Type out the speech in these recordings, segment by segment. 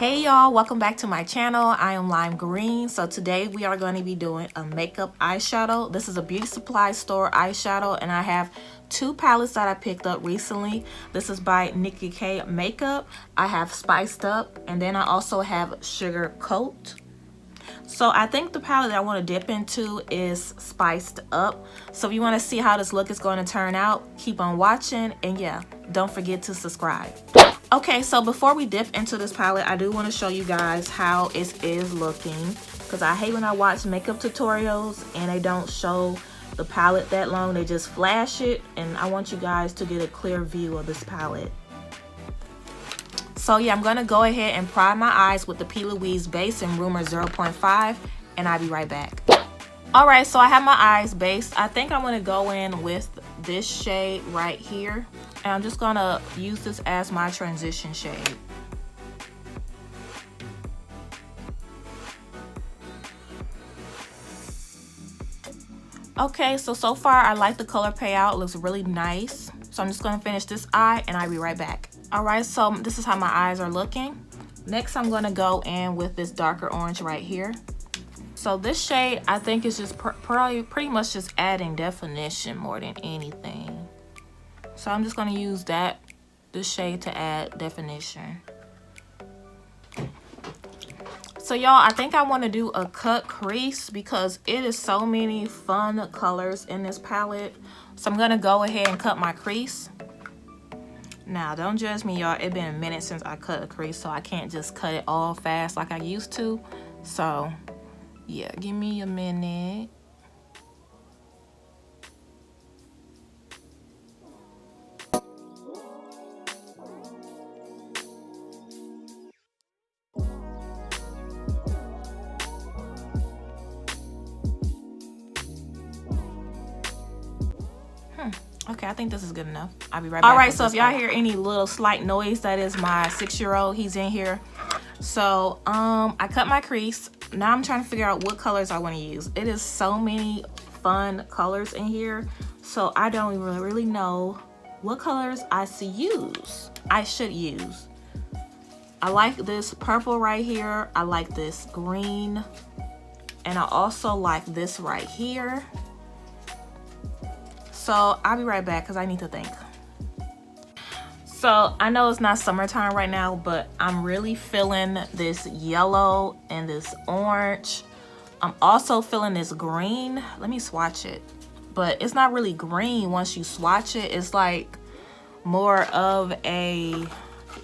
Hey y'all, welcome back to my channel. I am Lime Green. So today we are going to be doing a makeup eyeshadow. This is a beauty supply store eyeshadow, and I have two palettes that I picked up recently. This is by Nicka Makeup. I have Spiced Up, and then I also have Sugar Coat. So I think the palette that I want to dip into is Spiced Up. So if you want to see how this look is going to turn out, keep on watching, and yeah, don't forget to subscribe. Okay, so before we dip into this palette, I do want to show you guys how it is looking, because I hate when I watch makeup tutorials and they don't show the palette that long. They just flash it, and I want you guys to get a clear view of this palette. So yeah, I'm going to go ahead and prime my eyes with the P. Louise base in Rumor 0.5, and I'll be right back. Alright, so I have my eyes based. I think I'm going to go in with this shade right here. And I'm just going to use this as my transition shade. Okay, so far I like the color payout. It looks really nice. So I'm just going to finish this eye and I'll be right back. Alright, so this is how my eyes are looking. Next, I'm going to go in with this darker orange right here. So this shade, I think, is just pretty much just adding definition more than anything. So I'm just going to use this shade to add definition. So y'all, I think I want to do a cut crease because it is so many fun colors in this palette. So I'm going to go ahead and cut my crease. Now, don't judge me, y'all. It's been a minute since I cut a crease, so I can't just cut it all fast like I used to. So yeah, give me a minute. Okay, I think this is good enough. I'll be right back. All right, so if y'all hear any little slight noise, that is my 6-year-old. He's in here. So I cut my crease. Now I'm trying to figure out what colors I want to use. It is so many fun colors in here, so I don't even really know what colors I should use. I like this purple right here. I like this green, and I also like this right here. So I'll be right back because I need to think. So I know it's not summertime right now, but I'm really feeling this yellow and this orange. I'm also feeling this green. Let me swatch it. But it's not really green once you swatch it. It's like more of a,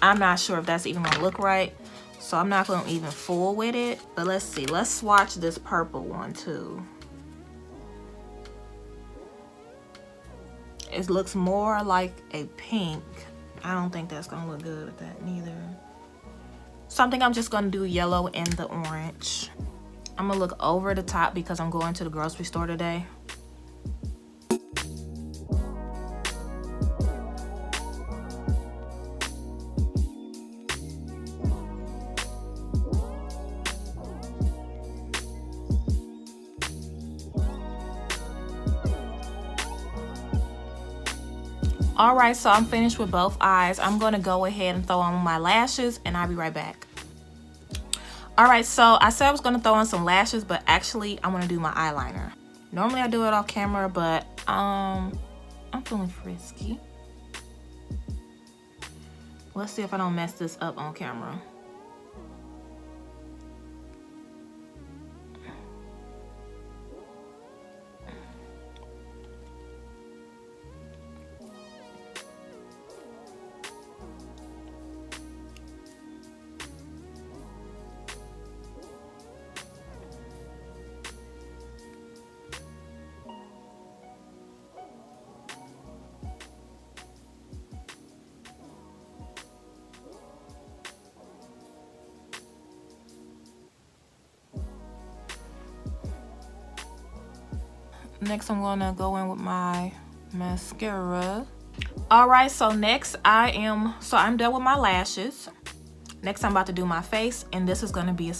I'm not sure if that's even gonna look right. So I'm not gonna even fool with it. But let's see, let's swatch this purple one too. It looks more like a pink. I don't think that's gonna look good with that neither. So I think I'm just gonna do yellow and the orange. I'm gonna look over the top because I'm going to the grocery store today. Alright, so I'm finished with both eyes. I'm going to go ahead and throw on my lashes, and I'll be right back. Alright, so I said I was going to throw on some lashes, but actually I'm going to do my eyeliner. Normally I do it off camera, but I'm feeling frisky. Let's see if I don't mess this up on camera. Next, I'm gonna go in with my mascara. All right, so next I'm done with my lashes. Next, I'm about to do my face, and this is gonna be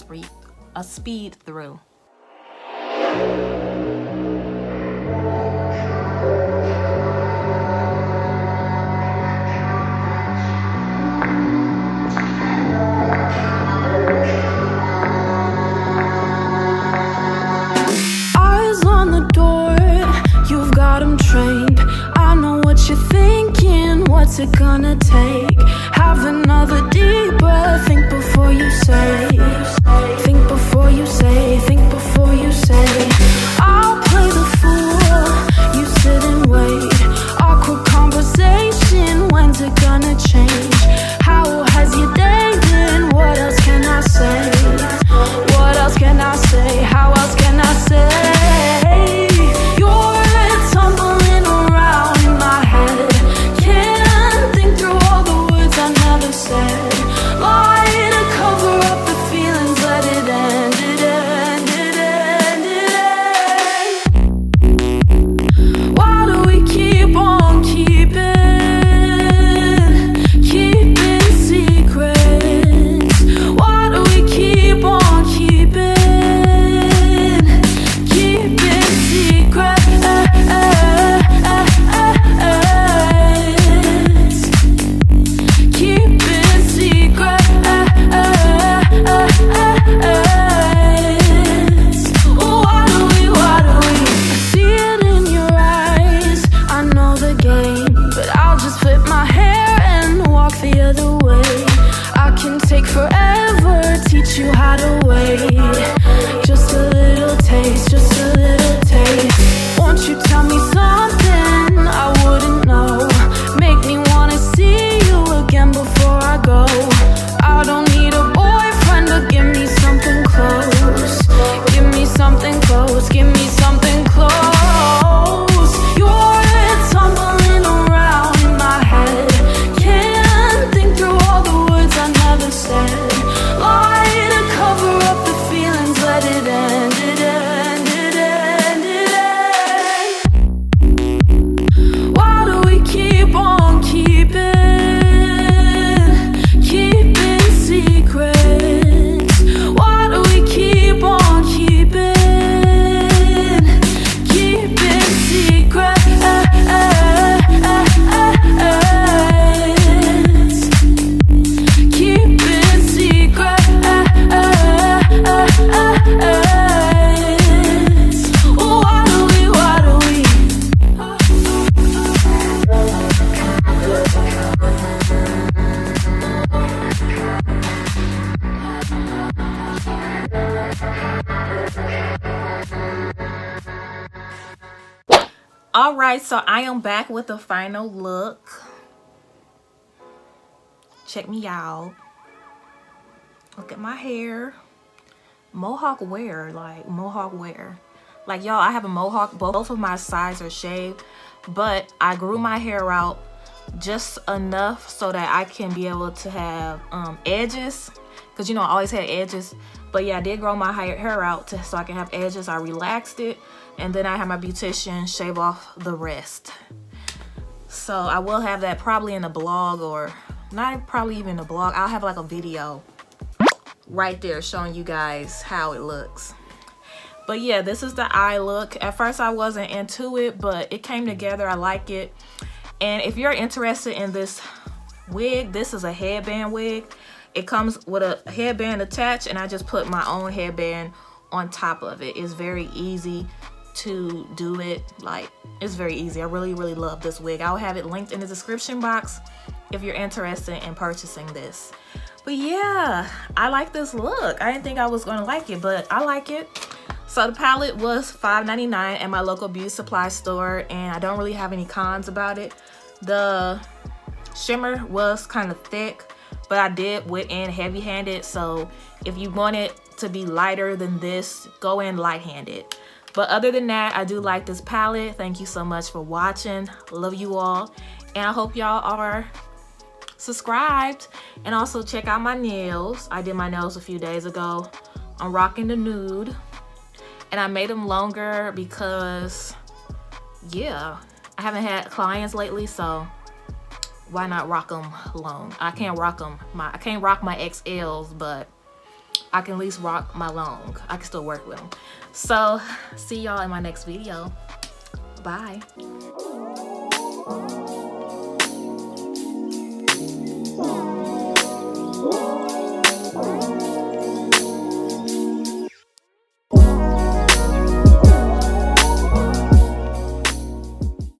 a speed through. What's it gonna take? Have another deep breath. Think before you say. Think before you say. Think before you say. I'll play the fool. You sit and wait. Awkward conversation. When's it gonna change? How has your day been? What else can I say? What else can I say? How else can I say? You're tumbling around in my head. Can't think through all the words I never said. Lie to cover up the feelings. Let it end. It end. It end. It end. Why do we keep on keeping secrets? Why do we keep on keeping secrets? Keeping secrets. Why do we? I see it in your eyes. I know the game, but I'll just flip my hair and walk the other way. I can take forever, teach you how to wait. Just a little taste, just a little taste. Won't you tell me something I wouldn't know? Make me wanna see you again before I go. I don't need a boyfriend to give me something close. Give me something close, give me something close. You're tumbling around in my head. Can't think through all the words I never said. Lie to cover up the feelings. Let it end. It end. It end. It end. Why do we keep on keeping secrets? Why do we keep on keeping secrets? Keeping secrets. Why do we? Alright, so I am back with the final look. Check me out. Look at my hair. Mohawk wear, like mohawk wear. Like y'all, I have a mohawk. Both of my sides are shaved, but I grew my hair out just enough so that I can be able to have edges, because you know I always had edges. But yeah, I did grow my hair out so I can have edges. I relaxed it, and then I have my beautician shave off the rest. So I will have that probably in a blog, or not probably even a blog. I'll have like a video right there showing you guys how it looks. But yeah, this is the eye look. At first I wasn't into it, but it came together. I like it. And if you're interested in this wig, this is a headband wig. It comes with a headband attached, and I just put my own headband on top of it. It's very easy to do it. Like, it's very easy. I really love this wig. I'll have it linked in the description box if you're interested in purchasing this. But yeah, I like this look. I didn't think I was gonna like it, but I like it. So the palette was $5.99 at my local beauty supply store, and I don't really have any cons about it. The shimmer was kind of thick, but I did went in heavy-handed. So if you want it to be lighter than this, go in light-handed. But other than that, I do like this palette. Thank you so much for watching. Love you all, and I hope y'all are subscribed. And also check out my nails. I did my nails a few days ago. I'm rocking the nude, and I made them longer because yeah, I haven't had clients lately, so why not rock them long? I can't rock them. I can't rock my XLs, but I can at least rock my long. I can still work with them. So see y'all in my next video. Bye.